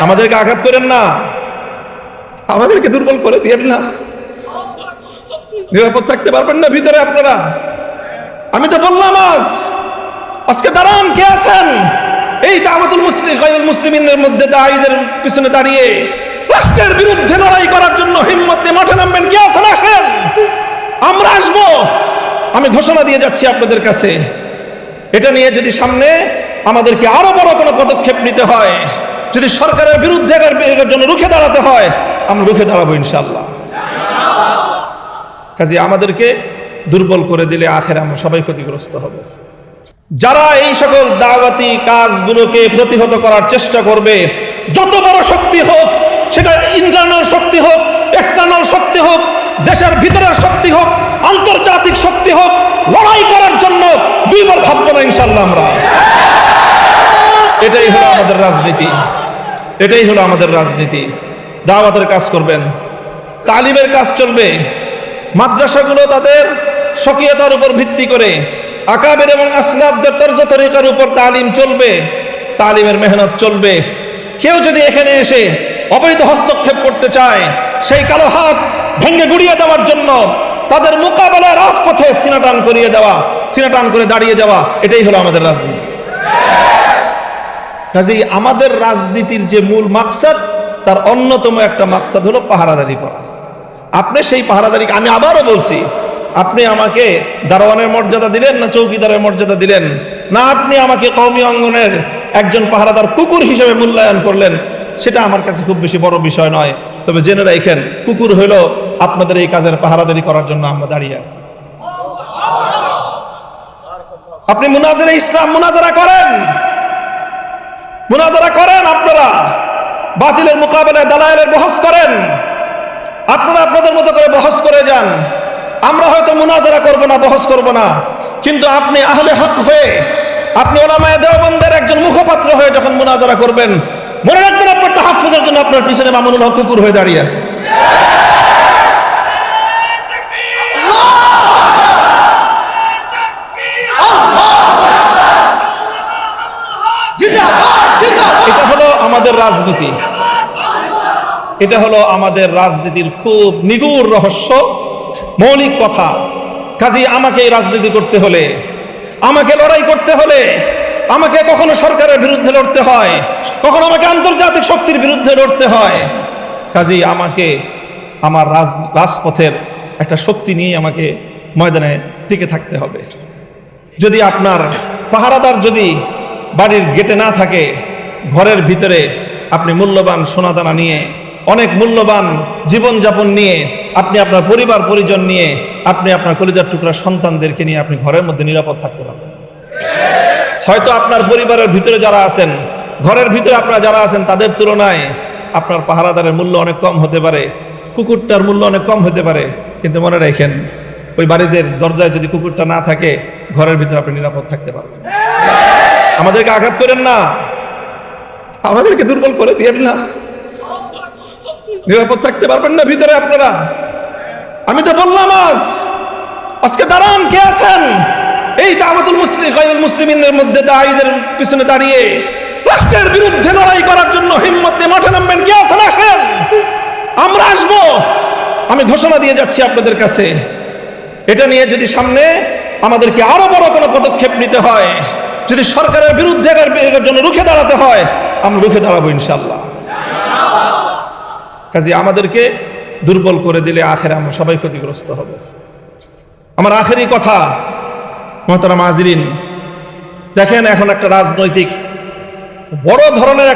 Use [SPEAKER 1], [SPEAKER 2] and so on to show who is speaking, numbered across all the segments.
[SPEAKER 1] আমাদেরকে আঘাত করেন না, আমাদেরকে দুর্বল করে দিয়েন না। নিরাপদ থাকতে পারবেন না ভিতরে আপনারা? আমি তো বললাম আজকে দাঁড়ান, কে আছেন এই দাওয়াতুল মুসলিমিনের মধ্যে দায়ীদের পিছনে দাঁড়িয়ে রাষ্ট্রের বিরুদ্ধে লড়াই করার জন্য হিম্মত দিয়ে মাঠে নামবেন? কে আছেন? আসেন, আমরা আসবো। আমি ঘোষণা দিয়ে যাচ্ছি আপনাদের কাছে, এটা নিয়ে যদি সামনে আমাদেরকে আরো বড় কোনো পদক্ষেপ নিতে হয়, যদি সরকারের বিরুদ্ধে এর জন্য রুখে দাঁড়াতে হয়, আমরা রুখে দাঁড়াবো ইনশাআল্লাহ। কাজে আমাদেরকে দুর্বল করে দিলে আখেরে আমরা সবাই ক্ষতিগ্রস্ত হব। যারা এই সকল দাওয়াতি কাজগুলোকে প্রতিহত করার চেষ্টা করবে, যত বড় শক্তি হোক, সেটা ইন্টারনাল শক্তি হোক, এক্সটার্নাল শক্তি হোক, দেশের ভিতরের শক্তি হোক, আন্তর্জাতিক শক্তি হোক, লড়াই করার জন্য দুইবার ভাববো না ইনশাআল্লাহ আমরা। এটাই হলো আমাদের রাজনীতি, এটাই হলো আমাদের রাজনীতি। দাওয়াতের কাজ করবেন, তালিমের কাজ চলবে, মাদ্রাসাগুলো তাদের স্বকীয়তার উপর ভিত্তি করে আকাবের এবং আসলাফদের তর্জ তরিকার উপর তালিম চলবে, তালিমের মেহনত চলবে। কেউ যদি এখানে এসে অবৈধ হস্তক্ষেপ করতে চায়, সেই কালো হাত ভেঙে গুড়িয়ে দেওয়ার জন্য তাদের মোকাবেলায় রাজপথে সিনাটান করিয়ে দেওয়া, সিনাটান করে দাঁড়িয়ে যাওয়া, এটাই হলো আমাদের রাজনীতি। কাজেই আমাদের রাজনীতির যে মূল মাকসাদ, তার অন্যতম একটা মাকসাদ হলো পাহারাদারি করা। আপনি সেই পাহারাদারি, আমি আবারও বলছি, আপনি আমাকে দারোয়ানের মর্যাদা দিলেন না চৌকিদারের মর্যাদা দিলেন, না আপনি আমাকে কওমি অঙ্গনের একজন পাহারাদার কুকুর হিসেবে মূল্যায়ন করলেন, সেটা আমার কাছে খুব বেশি বড় বিষয় নয়। তবে জেনে রাখেন, কুকুর হইল আপনাদের এই কাজের পাহারাদারি করার জন্য আমরা দাঁড়িয়ে আছি। আপনি মুনাজারা ইসলাম মুনাজারা করেন, মুনাজারা করেন, আপনারা বাতিলের মোকাবেলায় দালায়েলের বহস করেন, আপনারা আপনাদের মতো করে বহস করে যান। আমরা হয়তো মুনাজারা করব না, বহস করব না, কিন্তু আপনি আহলে হক হয়ে, আপনি উলামায়ে দেওবন্দের একজন মুখপাত্র হয়ে যখন মুনাজারা করবেন, মনে রাখবেন আপনার তাহাফুজের জন্য আপনার পিছনে মামুনুল হক কুকুর হয়ে দাঁড়িয়ে আছে। এটা হলো আমাদের রাজনীতি, এটা হলো আমাদের রাজনীতির খুব নিগুড় রহস্য, মৌলিক কথা। কাজেই আমাকে এই রাজনীতি করতে হলে, আমাকে লড়াই করতে হলে, আমাকে কখনো সরকারের বিরুদ্ধে লড়তে হয়, কখনো আমাকে আন্তর্জাতিক শক্তির বিরুদ্ধে লড়তে হয়। কাজেই আমাকে আমার রাজপথের একটা শক্তি নিয়ে আমাকে ময়দানে টিকে থাকতে হবে। যদি আপনার পাহারাদার যদি বাড়ির গেটে না থাকে, ঘরের ভিতরে আপনি মূল্যবান সোনাদানা নিয়ে, অনেক মূল্যবান জীবনযাপন নিয়ে, আপনি আপনার পরিবার পরিজন নিয়ে, আপনি আপনার কলিজার টুকরা সন্তানদেরকে নিয়ে আপনি ঘরের মধ্যে নিরাপদ থাকতে পারবেন। হয়তো আপনার পরিবারের ভিতরে যারা আছেন, ঘরের ভিতরে আপনারা যারা আছেন, তাদের তুলনায় আপনার পাহারাদারের মূল্য অনেক কম হতে পারে, কুকুরটার মূল্য অনেক কম হতে পারে, কিন্তু মনে রাখেন, ওই বাড়িদের দরজায় যদি কুকুরটা না থাকে, ঘরের ভিতরে আপনি নিরাপদ থাকতে পারবেন। আমাদেরকে আঘাত করেন না, আমাদেরকে দুর্বল করে দিয়েন না। নিরাপদ থাকতে পারবেন না ভিতরে আপনারা? আমি তো বললাম আজকে দাঁড়ান, কে আছেন এই দাওয়াতুল মুসলিমিনের মধ্যে দায়ীদের পিছনে দাঁড়িয়ে রাষ্ট্রের বিরুদ্ধে লড়াই করার জন্য হিম্মত দিয়ে মাঠে নামবেন? কে আছেন? আসেন, আমরা আসবো। আমি ঘোষণা দিয়ে যাচ্ছি আপনাদের কাছে, এটা নিয়ে যদি সামনে আমাদেরকে আরো বড় কোনো পদক্ষেপ নিতে হয়, যদি সরকারের বিরুদ্ধে এর জন্য রুখে দাঁড়াতে হয়, আমরা রুখে দাঁড়াবো ইনশাআল্লাহ। কাজে আমাদেরকে দুর্বল করে দিলে আখেরে আমরা সবাই ক্ষতিগ্রস্ত হব। আমার আখেরি কথা, মোহতারাম হাজিরিন, দেখেন এখন একটা রাজনৈতিক বড় ধরনের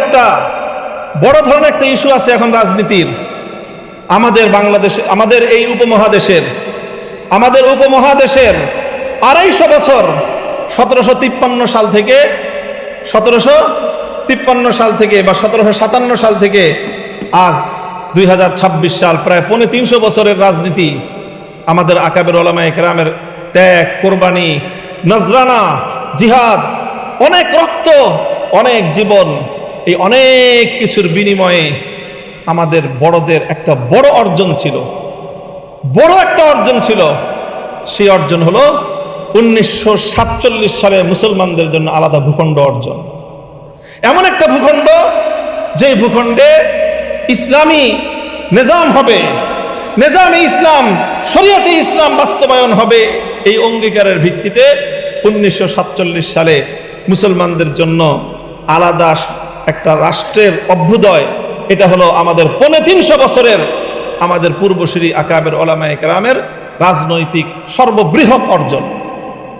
[SPEAKER 1] একটা ইস্যু আছে এখন রাজনীতির। আমাদের বাংলাদেশে, আমাদের এই উপমহাদেশের 250 বছর, 1753 সাল থেকে বা 1757 সাল থেকে আজ 2026 সাল, প্রায় 350 বছরের রাজনীতি। আমাদের আকাবের উলামায়ে কেরামের ত্যাগ, কোরবানি, নজরানা, জিহাদ, অনেক রক্ত, অনেক জীবন, এই অনেক কিছুর বিনিময়ে আমাদের বড়দের একটা বড় অর্জন ছিল, সেই অর্জন হলো 1947 সালে মুসলমানদের জন্য আলাদা ভূখণ্ড অর্জন। এমন একটা ভূখণ্ড যে ভূখণ্ডে ইসলামী নিজাম হবে, নিজামে ইসলাম, শরীয়তে ইসলাম বাস্তবায়ন হবে, এই অঙ্গীকারের ভিত্তিতে 1947 সালে মুসলমানদের জন্য আলাদা একটা রাষ্ট্রের অভ্যুদয়। এটা হলো আমাদের 350 বছরের আমাদের পূর্বসূরি আকাবের ওলামায়ে কেরামের রাজনৈতিক সর্ববৃহৎ অর্জন।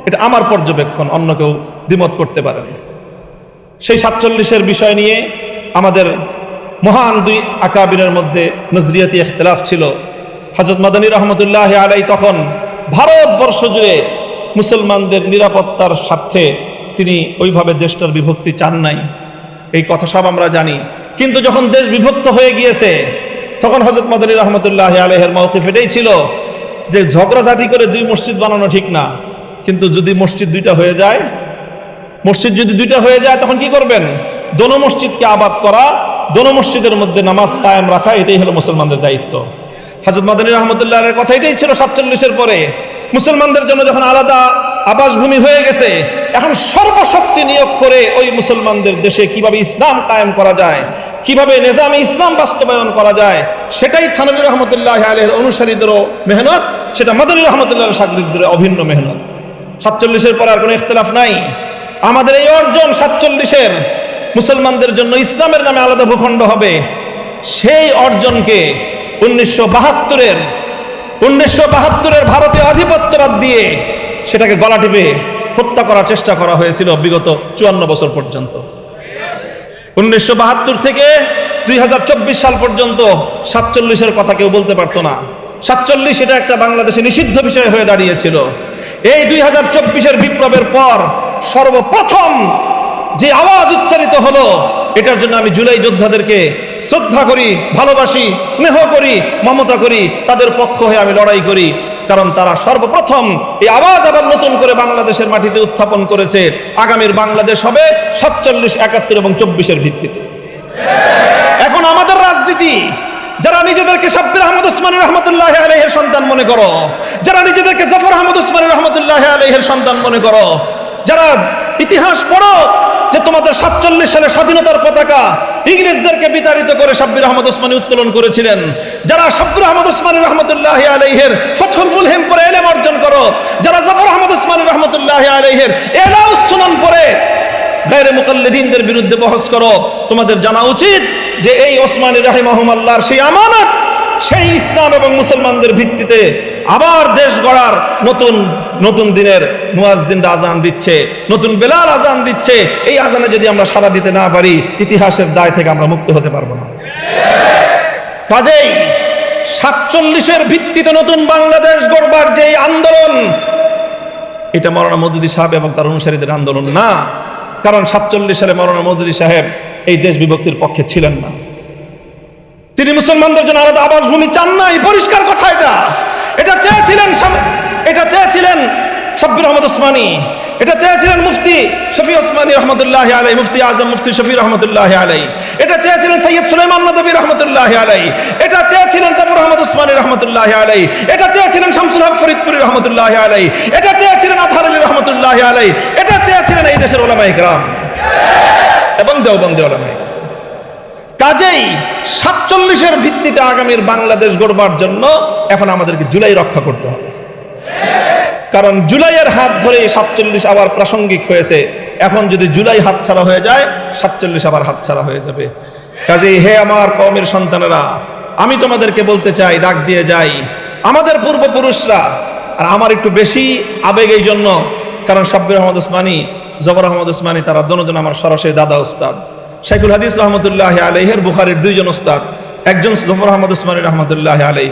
[SPEAKER 1] এটা আমার পর্যবেক্ষণ, অন্য কেউ দ্বিমত করতে পারেন। সেই 47-এর বিষয় নিয়ে আমাদের মহান দুই আকাবিরের মধ্যে নজরিয়াতি ইখতিলাফ ছিল। হযরত মাদানী রহমতুল্লাহ আলাই তখন ভারতবর্ষ জুড়ে মুসলমানদের নিরাপত্তার স্বার্থে তিনি ওইভাবে দেশটার বিভক্তি চান নাই, এই কথা সব আমরা জানি। কিন্তু যখন দেশ বিভক্ত হয়ে গিয়েছে তখন হযরত মাদানী রহমতুল্লাহ আলাইহির মাওকিফ এটাই ছিল যে ঝগড়াঝাটি করে দুই মসজিদ বানানো ঠিক না, কিন্তু যদি মসজিদ দুইটা হয়ে যায়, মসজিদ যদি দুইটা হয়ে যায় তখন কি করবেন? দোনো মসজিদকে আবাদ করা, দোনো মসজিদের মধ্যে নামাজ কায়েম রাখা, এটাই হলো মুসলমানদের দায়িত্ব। হযরত মাদানী রহমতুল্লাহর কথা এটাই ছিল 47-এর পরে। মুসলমানদের জন্য যখন আলাদা আবাসভূমি হয়ে গেছে, এখন সর্বশক্তি নিয়োগ করে ওই মুসলমানদের দেশে কিভাবে ইসলাম কায়েম করা যায়, কিভাবে নিজামে ইসলাম বাস্তবায়ন করা যায়, সেটাই থানভী রহমতুল্লাহ আলাইহির অনুসারীদেরও মেহনত, সেটা মাদানী রহমতুল্লাহর শাগরিদদের অভিন্ন মেহনত। 47-এর পর আর কোনো ইখতিলাফ নাই। আমাদের এই অর্জন 47-এর মুসলমানদের জন্য ইসলামের নামে আলাদা ভূখণ্ড হবে, সেই অর্জনকে 1972-এর ভারতীয় আধিপত্যবাদ দিয়ে সেটাকে গলা টিপে হত্যা করার চেষ্টা করা হয়েছিল বিগত 54 বছর পর্যন্ত। 1972 থেকে 2024 সাল পর্যন্ত 47-এর কথা কেউ বলতে পারতো না। 47 এটা একটা বাংলাদেশে নিষিদ্ধ বিষয় হয়ে দাঁড়িয়েছিল। এই 2024-এর বিপ্লবের পর সর্বপ্রথম যে আওয়াজ উচ্চারিত হলো, এটার জন্য আমি জুলাই যোদ্ধাদেরকে শ্রদ্ধা করি, ভালোবাসি, স্নেহ করি, মমতা করি, তাদের পক্ষ হয়ে আমি লড়াই করি, কারণ তারা সর্বপ্রথম এই আওয়াজ আবার নতুন করে বাংলাদেশের মাটিতে উত্থাপন করেছে। আগামীর বাংলাদেশ হবে 47, 71 এবং 24-এর ভিত্তিতে। এখন আমাদের রাজনীতি, যারা নিজেদেরকে শাব্বির আহমদ উসমানী রহমতুল্লাহ আলাইহির সন্তান মনে করো, যারা নিজেদেরকে জাফর আহমদ উসমানী রহমতুল্লাহ আলাইহির সন্তান মনে করো, যারা ইতিহাস পড়ো যে তোমাদের 47 সালে স্বাধীনতার পতাকা ইংরেজদেরকে বিতাড়িত করে শাব্বির আহমদ উসমানী উত্তোলন করেছিলেন, যারা শাব্বির আহমদ উসমানী রহমতুল্লাহ আলাইহির ফাতহুল মুলহিম পড়ে ইলম অর্জন করো, যারা জাফর আহমদ উসমানী রহমতুল্লাহ আলাইহির ইলাউস সুনান পড়ে গায়রে মুকাল্লিদিনদের বিরুদ্ধে বহস করো, তোমাদের জানা উচিত যে এই ওসমানী রাহিমাহুমাল্লাহর সেই আমানত, সেই ইসলাম এবং মুসলমানদের ভিত্তিতে আবার দেশ গড়ার নতুন দিনের মুয়াজ্জিনরা আজান দিচ্ছে, নতুন বেলাল আজান দিচ্ছে। এই আজানে যদি আমরা সাড়া দিতে না পারি, ইতিহাসের দায় থেকে আমরা মুক্ত হতে পারবো না। কাজেই 47-এর ভিত্তিতে নতুন বাংলাদেশ গড়বার যে আন্দোলন, এটা মাওলানা মওদুদী সাহেব এবং তার অনুসারীদের আন্দোলন না। কারণ 47 সালে মাওলানা মওদুদী সাহেব এই দেশ বিভক্তির পক্ষে ছিলেন না। তিনি মুসলমানদের জন্য আলাদা আবাসভূমি চান নাই, পরিষ্কার কথা। এটা চেয়েছিলেন শাব্বির আহমদ উসমানী, এটা চেয়েছিলেন মুফতি শফি ওসমানী রহমতুল্লাহ আলাই, মুফতি আজম মুফতি শফি রহমতুল্লাহ আলাই, এটা চেয়েছিলেন সৈয়দ সুলাইমান নদভী রহমতুল্লাহ আলাই, এটা চেয়েছিলেন জাফর আহমদ উসমানী রহমতুল্লাহ আলাই, এটা চেয়েছিলেন শামসুল হক ফরিদপুরি রহমতুল্লাহ আলাই, এটা চেয়েছিলেন আতহার আলী রহমতুল্লাহ আলাই, এটা চেয়েছিলেন এই দেশের উলামায়ে কেরাম এবং দেওবন্দি উলামায়ে কেরাম। কাজেই 47-এর ভিত্তিতে আগামীর বাংলাদেশ গড়বার জন্য এখন আমাদেরকে জুলাই রক্ষা করতে হবে। কারণ জুলাইয়ের হাত ধরে 47 আবার প্রাসঙ্গিক হয়েছে। এখন যদি জুলাই হাতছাড়া হয়ে যায়, 47 আবার হাতছাড়া হয়ে যাবে। কাজেই হে আমার কওমের সন্তানেরা, আমি তোমাদেরকে বলতে চাই, ডাক দিয়ে যাই, আমাদের পূর্বপুরুষরা, আর আমার একটু বেশি আবেগ এই জন্য, কারণ শাব্বির আহমদ উসমানী, জফর আহমদ উসমানী, তারা দুজন আমার সরাসরি দাদা উস্তাদ। শাইখুল হাদিস রহমতুল্লাহ আলাইহির বুখারীর 2 জন উস্তাদ, একজন জফর আহমদ উসমানী রহমতুল্লাহ আলাই,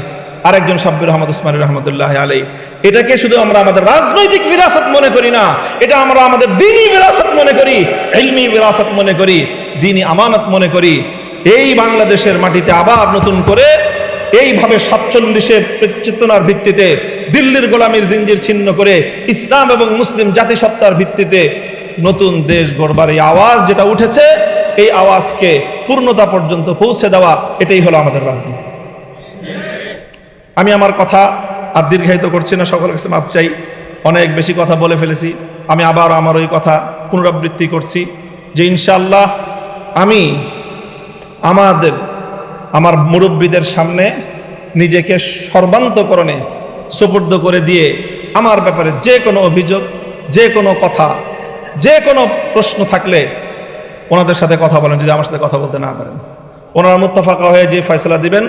[SPEAKER 1] আর একজন শাব্বির আহমদ উসমানী রহমতুল্লাহ আলাই। এটাকে শুধু আমরা আমাদের রাজনৈতিক বিরাসত মনে করি না, এটা আমরা আমাদের দ্বীনি বিরাসত মনে করি, ইলমি বিরাসত মনে করি, দ্বীনি আমানত মনে করি। এই বাংলাদেশের মাটিতে আবার নতুন করে এইভাবে 47-এর চেতনার ভিত্তিতে দিল্লির গোলামীর জিঞ্জির ছিন্ন করে ইসলাম এবং মুসলিম জাতিসত্তার ভিত্তিতে নতুন দেশ গড়বার এই আওয়াজ যেটা উঠেছে, এই আওয়াজকে পূর্ণতা পর্যন্ত পৌঁছে দেওয়া, এটাই হলো আমাদের রাজনীতি। আমি আমার কথা আর দীর্ঘায়িত করছি না, সকলের কাছে মাপ চাই, অনেক বেশি কথা বলে ফেলেছি। আমি আবার আমার ওই কথা পুনরাবৃত্তি করছি যে ইনশাআল্লাহ আমি আমার মুরব্বীদের সামনে নিজেকে সর্বান্তকরণে সুপুর্দ করে দিয়ে আমার ব্যাপারে যে কোনো অভিযোগ, যে কোনো কথা, যে কোনো প্রশ্ন থাকলে ওনাদের সাথে কথা বলেন। যদি আমার সাথে কথা বলতে না পারেন, ওনারা মুত্তাফাকা হয়ে যে ফয়সালা দিবেন,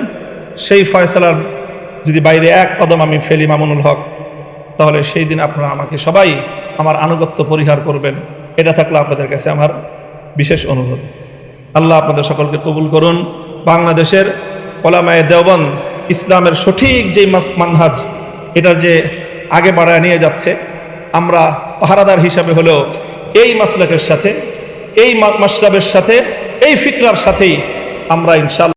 [SPEAKER 1] সেই ফয়সালার যদি বাইরে এক কদম আমি ফেলি মামুনুল হক, তাহলে সেই দিন আপনারা আমাকে সবাই আমার আনুগত্য পরিহার করবেন। এটা থাকলে আপনাদের কাছে আমার বিশেষ অনুরোধ। আল্লাহ আপনাদের সকলকে কবুল করুন। বাংলাদেশের ওলামায়ে দেওবন্দ ইসলামের সঠিক যে মানহাজ, এটার যে আগে বাড়ায় নিয়ে যাচ্ছে, আমরা পাহারাদার হিসাবে হলেও এই মাসলাকের সাথে, এই মাসলাবের সাথে, এই ফিকরার সাথেই আমরা ইনশাআল্লাহ